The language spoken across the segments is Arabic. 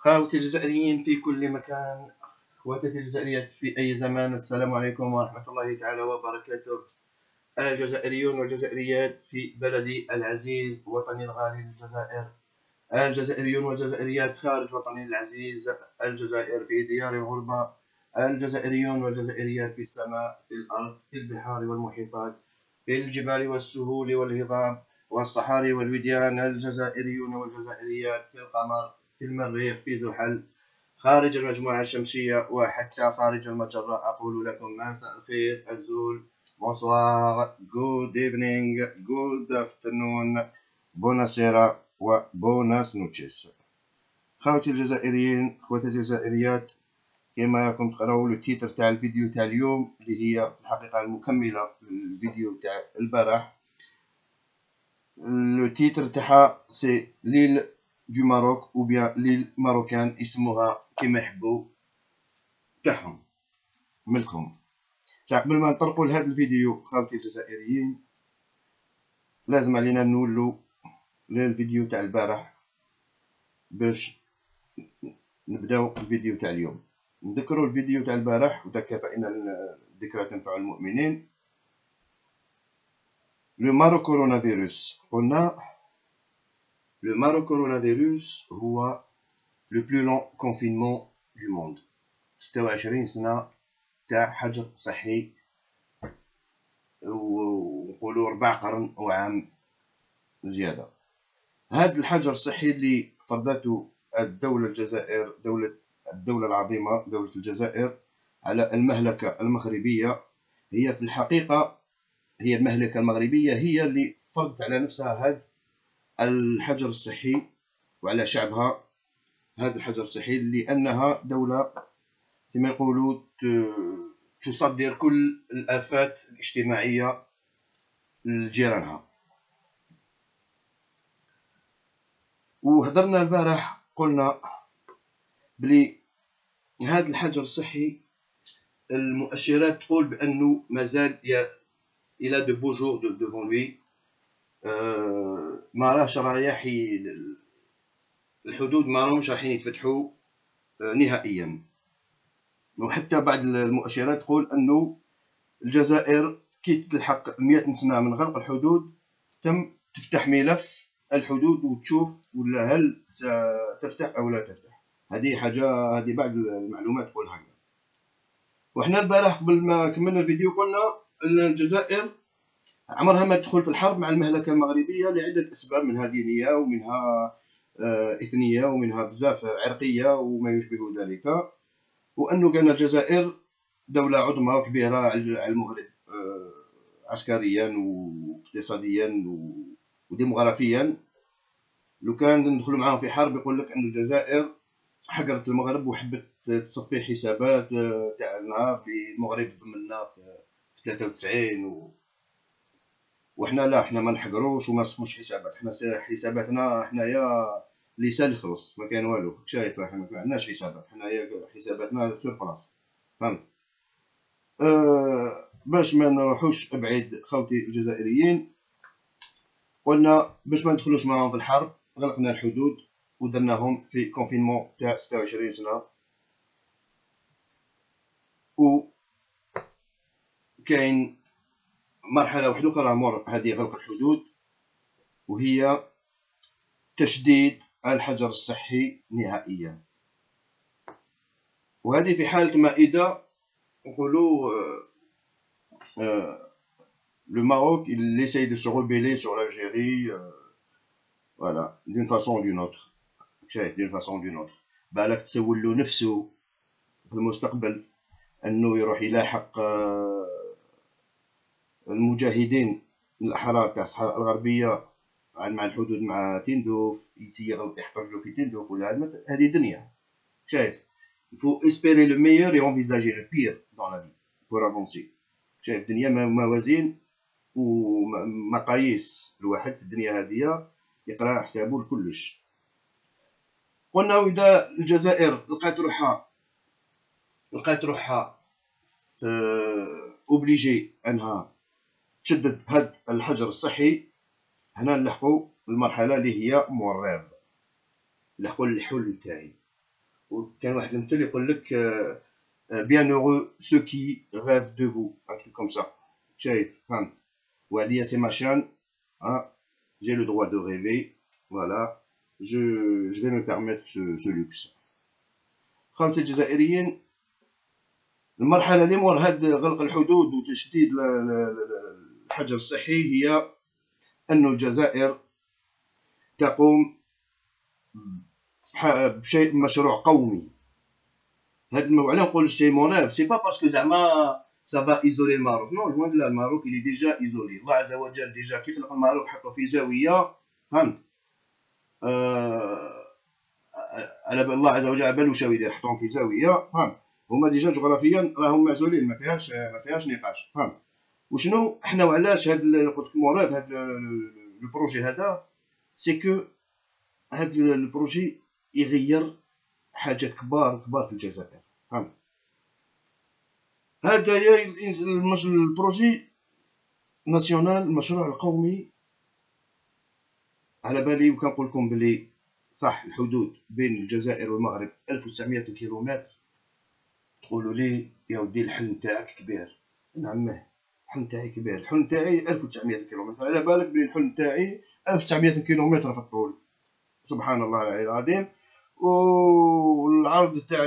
خاوتي الجزائريين في كل مكان، اخواتي الجزائريات في اي زمان، السلام عليكم ورحمه الله تعالى وبركاته. الجزائريون والجزائريات في بلدي العزيز، وطني الغالي الجزائر، الجزائريون والجزائريات خارج وطني العزيز الجزائر، في ديار الغربه، الجزائريون والجزائريات في السماء، في الارض، في البحار والمحيطات، في الجبال والسهول والهضاب والصحاري والوديان، الجزائريون والجزائريات في القمر، في المريخ، في زحل، خارج المجموعة الشمسية وحتى خارج المجرة. أقول لكم مساء الخير، الزول، bonsoir, good evening, good afternoon, buonasera و buenas noches. خواتي الجزائريين، خواتي الجزائريات، كما راكم تقراو لو تيتر تاع الفيديو تاع اليوم اللي هي في الحقيقة المكملة للفيديو تاع البارح. لو تيتر تاعها سي ليل دو ماروك او بيان ليل ماروكان، يسموها كيما يحبوا تاعهم ملكهم. قبل ما نطرقوا لهذا الفيديو خاوتي الجزائريين، لازم علينا نولوا للفيديو تاع البارح باش نبداو في الفيديو تاع اليوم. نذكروا الفيديو تاع البارح، وذاك فإن الذكرى تنفع المؤمنين. لو مارو كورونا فيروس، قلنا لو مارو كورونا فيروس هو لو بلو لون كونفينمون دو موند، 26 سنة تاع حجر صحي، ونقولوا 4 قرن وعام زيادة. هذا الحجر الصحي اللي فرضته الدولة الجزائر، الدولة العظيمة دولة الجزائر، على المملكة المغربية، هي في الحقيقة هي المملكة المغربية هي اللي فرضت على نفسها هذا الحجر الصحي وعلى شعبها هذا الحجر الصحي، لأنها دولة كما يقولوا تصدر كل الآفات الاجتماعية لجيرانها. وهضرنا البارح قلنا بلي هذا الحجر الصحي المؤشرات تقول بأنه مازال إلى دو بو جور دوفون لوي، ما راهش رايح الحدود ما راهمش رايحين يتفتحوا نهائيا. وحتى بعض المؤشرات تقول أنه الجزائر كي تلحق 100 سنة من غلق الحدود تم تفتح ملف الحدود وتشوف ولا هل ستفتح أو لا تفتح. هذه بعض المعلومات تقول هكذا. وحنا البارح قبل ما كملنا الفيديو قلنا أن الجزائر عمرها ما تدخل في الحرب مع المملكة المغربية لعدة أسباب، منها دينية ومنها إثنية ومنها بزاف عرقية وما يشبه ذلك. وأنه كان الجزائر دولة عظمى وكبيرة على المغرب عسكريا واقتصاديا وديموغرافيا. لو كان ندخلوا معاهم في حرب يقول لك أن الجزائر حقرت المغرب وحبت تصفي حسابات تاع النهار اللي المغرب ضمننا في 93 وحنا لا، حنا ما نحقروش وما نصفوش حسابات. حنا حساباتنا حنايا لسان يخلص، ما كان والو. شايف حنا ما عندناش حسابات، حنايا حساباتنا سور بلاص، فهمت؟ باش ما نروحوش بعيد خوتي الجزائريين، قلنا باش ما ندخلوش معاهم في الحرب غلقنا الحدود ودرناهم في كونفينمون تاع 26 سنة. و كاين مرحلة واحدة أخرى مر هذه غلق الحدود، وهي تشديد الحجر الصحي نهائيا. وهذه في حالة ما إذا نقولوا le Maroc il essaye de se rebeller sur l'Algérie, voilà, d'une façon ou d'une autre. شايف d'une façon ou d'une autre. بالك تسول نفسه في المستقبل أنه يروح يلاحق المجاهدين الأحرار تاع الصحراء الغربية مع الحدود مع تندوف، يصيغ يحط رجلو في تندوف ولا هذه دنيا. شايف il faut espérer le meilleur et envisager le pire dans la vie pour avancer. شايف الدنيا موازين ومقاييس، الواحد في الدنيا هذه يقرا حسابه لكلش. قلنا وإذا الجزائر لقات روحها اوبليجي انها تشدد هذا الحجر الصحي، هنا نلحقوا المرحله اللي هي مورير، نلحقوا الحل تاعي. وكان واحد المثل يقول لك bien heureux ceux qui rêvent debout, un truc comme ça. شايف فهمت. وهذه سي ماشان j'ai le droit de rêver, voilà, je vais me permettre ce luxe. خاوتي الجزائريين، المرحلة اللي مور هاد غلق الحدود وتشديد الحجر الصحي هي أن الجزائر تقوم بشيء مشروع قومي. هاد الموضوع علاش نقول سي مون ريف، سي با باسكو زعما سافا ايزولي الماروك، نو لوان لا، الماروك اللي ديجا ايزولي. الله عز وجل ديجا كي خلق الماروك حطو في زاوية، فهمت؟ على الله عز وجل على بالو شاو يدير، حطوهم في زاوية، فهمت؟ هما ديجا جغرافيا راهم معزولين، ما فيهاش نقاش، فهمت؟ وشنو حنا وعلاش هاد قلت لك مون ريف هاد لو بروجي هذا، سي كو هاد البروجي يغير حاجات كبار في الجزائر، فهمت؟ هذا هي البروجي ناسيونال، المشروع القومي. على بالي وكنقول لكم بلي صح الحدود بين الجزائر والمغرب 1900 كيلومتر. تقولوا لي يا ودي الحلم نتاعك كبير، نعم الحلم تاعي كبير، الحلم تاعي 1900 كيلومتر. على بالك بلي الحلم تاعي 1900 كيلومتر في الطول، سبحان الله العلي العظيم. والعرض تاع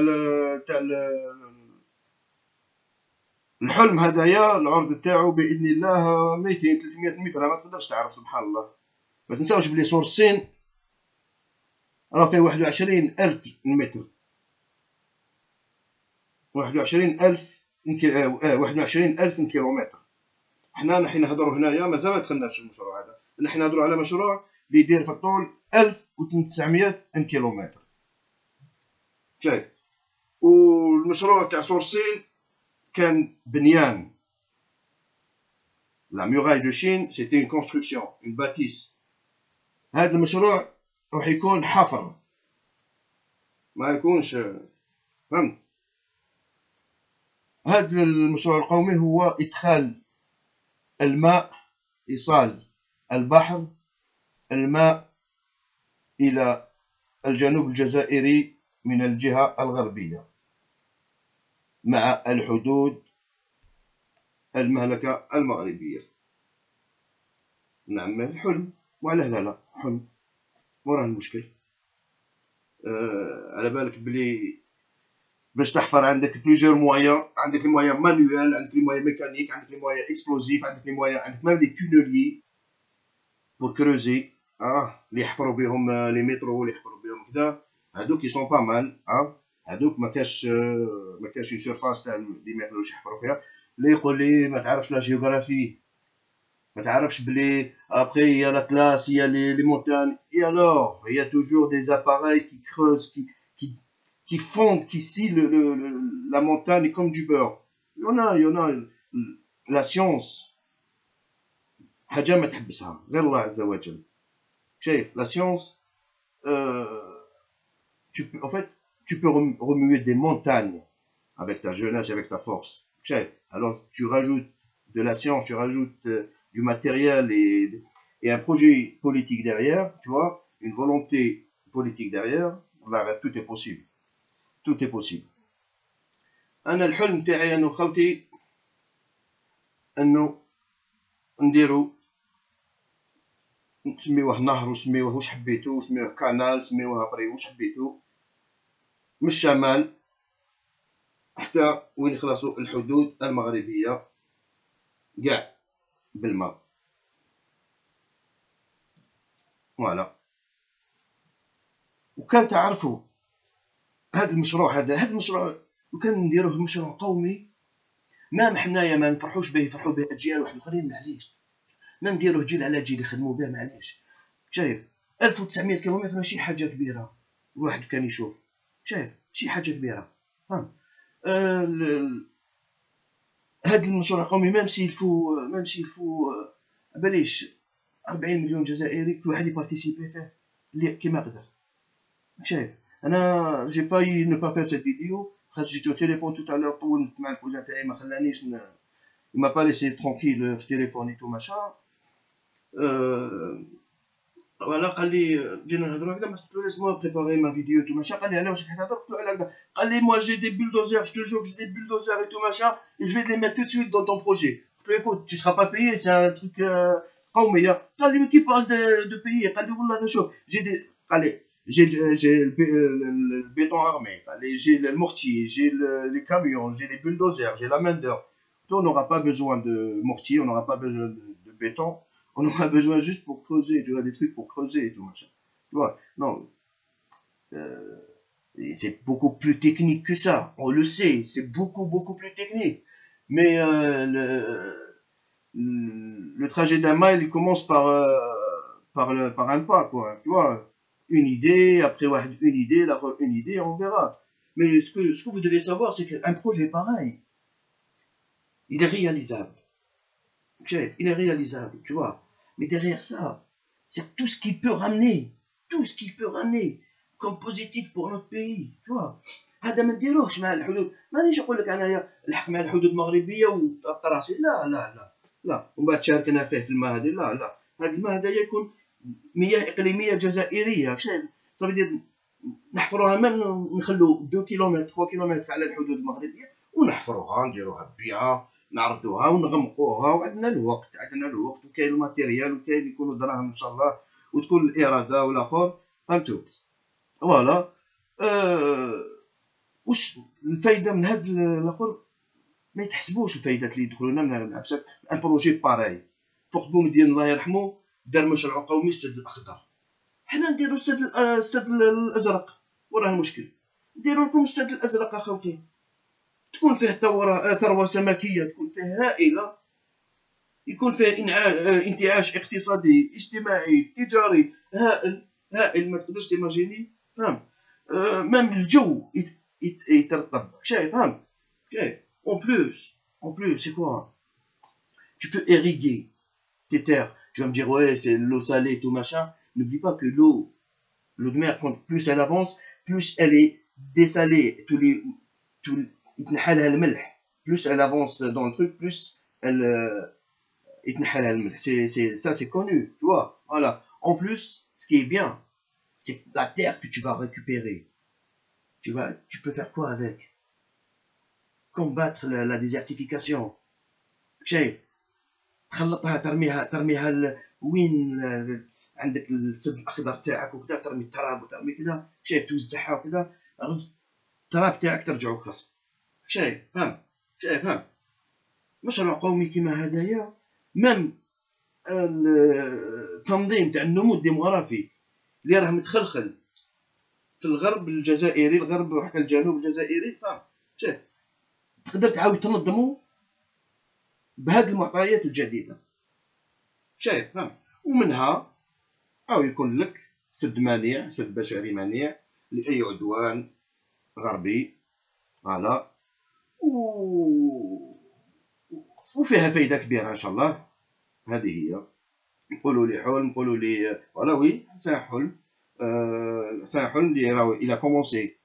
الحلم هذايا، العرض تاعو باذن الله 200 300 متر، ما تقدرش تعرف، سبحان الله. ما تنساوش بلي سور الصين راه فيه 21000 متر، 21000 كيلومتر. حنا نحن نهضروا هنايا مازال ما دخلناش في المشروع هذا، نحن نهضروا على مشروع اللي يدير في الطول 1900 كيلومتر، شايف؟ والمشروع تاع سور الصين كان بنيان. لا ميوراي دو شين سيتي اون كونستركسيون، اون باتيس. هذا المشروع راح يكون حفر، ما يكونش، فهمت؟ هذا المشروع القومي هو إدخال الماء، إيصال البحر، الماء إلى الجنوب الجزائري من الجهة الغربية مع الحدود المملكة المغربية. نعم الحلم، وعلاه لا حلم، وراه المشكل. على بالك بلي باش تحفر عندك بليزيور مويان، عندك لي مويان مانويل، عندك لي مويان ميكانيك، عندك لي مويان اكسبلوزيف، عندك لي مويان، عندك ميم لي تونيلي بور كروزي، اللي يحفروا بهم لي مترو، اللي يحفروا بهم كذا، هادوك يسون با مال، هادوك ما كاش اون سيرفاس تاع لي ما يقدروش يحفروا فيها. اللي يقول لي ما تعرفش لا جيوغرافي، ما تعرفش بلي ابري يا لاطلاس يا لي مونتان، اي الوغ il y a toujours des appareils qui creusent, qui fondent, qui scient la montagne comme du beurre. Il y en a la science حاجة ما تحبسها غير الله عز وجل. شايف لا سيونس، en fait tu peux remuer des montagnes avec ta jeunesse, avec ta force. شايف. Alors tu rajoutes de la science, tu rajoutes du matériel et un projet politique derrière, tu vois, une volonté politique derrière, là tout est possible, tout est possible. أنا الحلم تاعي أنو خوتي أنو نديرو، نسميوه نهر وسميوه واش حبيتو، سميوه كانال، سميوه بري واش حبيتو، من الشمال حتى وين يخلصوا الحدود المغربية كاع بالماء. فوالا. وكان تعرفوا هذا المشروع، هذا المشروع وكان نديروه مشروع قومي، ما حنايا ما نفرحوش به، يفرحوا به اجيال واحد اخرين، معليش نديروه جيل على جيل يخدموا به، معليش. شايف 1900 كيلومتر ماشي حاجه كبيره، الواحد كان يشوف، شايف شي حاجه كبيره، فهم. هذا المشروع القومي ما يلفو بلاش 40 مليون جزائري، كل واحد يبارتيسيبي فيه اللي كيما قدر. شايف انا جي فاي نو با فير سيت فيديو، خاطر جيت au téléphone tout à l'heure طولت مع الكوزان تاعي، ما خلانيش ما با ليسي ترونكيل في تليفوني تو ماشا. فوالا قال لي بدينا نهضروا هكذا، قلت له لازم بريباري ما فيديو تو ماشا. قال لي علاه واش راك تهضر؟ قلت له على هكذا. قال لي moi j'ai des bulldozers, je te jure que j'ai des bulldozers et tout machin, et je vais les mettre tout de suite dans ton projet. قلت له écoute, tu seras pas payé, c'est un truc قومي. قال لي qui parle de payer؟ قال لي والله شوف j'ai des، قال لي j'ai le béton armé، قال لي j'ai le mortier, j'ai les camions, j'ai les bulldozers, j'ai la main d'œuvre. On n'aura pas besoin de mortier, on n'aura pas besoin de béton, on aura besoin juste pour creuser, tu vois, des trucs pour creuser et tout machin. Tu vois, non, c'est beaucoup plus technique que ça, on le sait, c'est beaucoup plus technique. Mais le trajet d'un mile, il commence par un pas, quoi. Tu vois, une idée, après une idée, là, une idée, on verra. Mais ce que vous devez savoir, c'est qu'un projet pareil, il est réalisable. Il est réalisable, tu vois. Mais derrière ça, c'est tout ce qu'il peut ramener, comme positif pour notre pays, tu vois. هذا ما نديروهش مع الحدود، مانيش نقول لك انايا الحق مع الحدود المغربيه والطراسي، لا ومن بعد شاركنا فيه في الماء هذه، لا هذا الماء هذا يكون مياه اقليميه جزائريه، صافي دير نحفروها، ما نخلو 2 كيلومتر 3 كيلومتر على الحدود المغربيه ونحفروها نديروها بيان، نعرضوها ونغمقوها، وعندنا الوقت وكاين الماتيريال وكاين يكونوا دراهم ان شاء الله، وتكون الاراده والاخر، فهمتوا؟ فوالا. واش الفايده من هاد الاخر؟ ما يتحسبوش الفايدات اللي يدخلوا لنا من بسبب ان بروجي باراي. فوق بومدين الله يرحمه دار مشروع قومي السد الاخضر، حنا نديرو السد الازرق، وراه المشكل نديرو لكم السد الازرق اخوتي، تكون فيه ثروه سمكيه، تكون فيه هائله، يكون فيه انتعاش اقتصادي اجتماعي تجاري هائل ما تقدرش تيماجيني، فهم؟ ميم الجو يترطب، شايف؟ فهم؟ شايف؟ En plus, c'est quoi? Tu peux irriguer tes terres. Tu vas me dire, ouais, c'est l'eau salée, tout machin. N'oublie pas que l'eau de mer, plus elle avance, plus elle est dessalée. Plus elle avance dans le truc, plus elle ça c'est connu, tu vois. Voilà. En plus, ce qui est bien, c'est la terre que tu vas récupérer. Tu peux faire quoi avec? Combattre la désertification. شايف؟ تخلطها، ترميها وين عندك السد الاخضر تاعك وكذا، ترمي التراب وترمي كذا، شايف؟ توزعها وكذا، التراب تاعك ترجعو خصب، شايف؟ فهم؟ مشروع قومي كيما هدايا، ميم التنظيم تاع النمو الديموغرافي اللي راه متخلخل في الغرب الجزائري، الغرب وحتى الجنوب الجزائري، فهم؟ شايف؟ تقدر تعاود تنظمو بهذه المعطيات الجديده، شايف؟ فهم؟ ومنها او يكون لك سد مانع، سد بشري مانع لاي عدوان غربي، فوالا، وفيها فايده كبيره ان شاء الله. هذه هي. نقولوا لي حلم، نقولوا لي فوالا، وي سان حلم، سان حلم اللي راهو الى كومونسي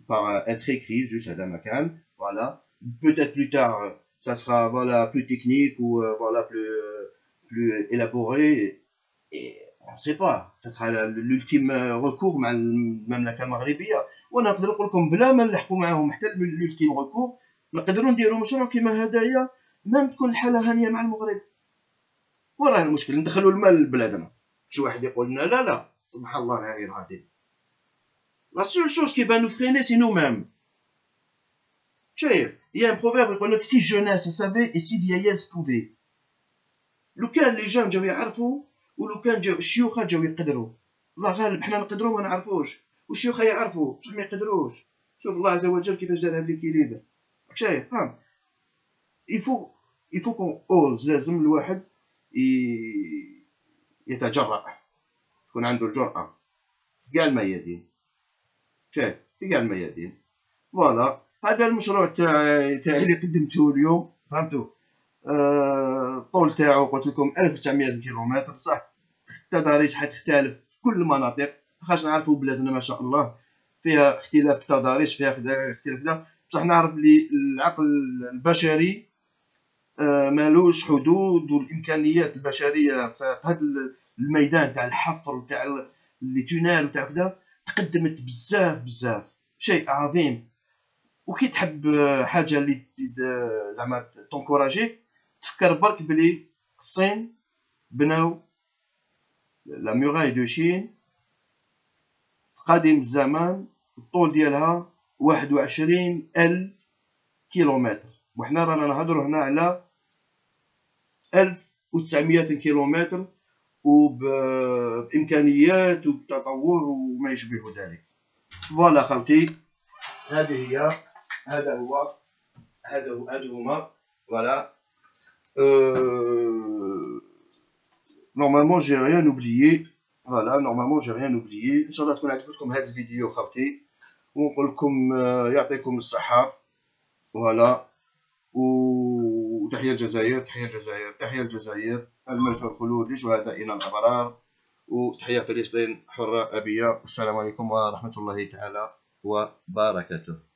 par être écrit, juste هذا ما كان، voilà. Peut-être plus tard ça sera voilà plus technique ou voilà plus élaboré, et on sait pas, ça sera l'ultime recours مع المملكه المغربيه. وانا نقدر نقول لكم بلا ما نلحقوا معاهم حتى l'ultime recours، نقدروا نديروا مشروع كيما هدايا، ما تكون الحاله هانيه مع المغرب. وراه المشكل ندخلوا المال لبلادنا، شي واحد يقول لنا لا سبحان الله العلي العظيم. La seule chose qui va nous freiner, c'est nous-mêmes. شايف؟ Il y a un proverbe يقول لك si jeunesse savait et si vieillesse pouvait. لو كان لي جون جاو يعرفوا، ولو كان جاو الشيوخ جاو يقدروا، الله غالب حنا نقدروا ما نعرفوش، والشيوخ يعرفوا بصح ما يقدروش. شوف الله عز وجل كيفاش دار هاد ليكيليبر، شايف؟ فهم؟ il faut qu'on ose، لازم الواحد يتجرأ، يكون عنده الجرأة في كاع الميادين، شايف؟ في كاع الميادين. فوالا، هذا المشروع تاعي اللي قدمته اليوم، فهمتوا؟ الطول تاعو قلت لكم 1900 كيلومتر، صح؟ التضاريس حتختلف في كل المناطق، خاص نعرفوا بلادنا ما شاء الله فيها اختلاف التضاريس، فيها اختلاف كذا، بصح نعرف بلي العقل البشري مالوش حدود، والامكانيات البشريه في هذا الميدان تاع الحفر وتاع لي تونال وتاع كذا تقدمت بزاف بزاف، شيء عظيم. وكي تحب حاجه اللي تزيد زعما تونكوراجيك، تفكر برك بلي الصين بناو لا موراي دو شين في قديم الزمان، الطول ديالها 21,000 كيلومتر، وحنا رانا نهضرو هنا على 1900 كيلومتر، وبامكانيات وبتطور وما يشبه ذلك. فوالا خوتي، هذه هي، هذا هو، هادو هما. فوالا نورمالمون جي ريان اوبليي. فوالا نورمالمون جي ريان اوبليي. ان شاء الله تكون عجبتكم هذا الفيديو خوتي، ونقول لكم يعطيكم الصحة. فوالا، وتحية الجزائر، تحية الجزائر، تحية الجزائر، المجد والخلود لشهدائنا الأبرار، وتحية فلسطين حرة أبية. السلام عليكم ورحمة الله تعالى وبركاته.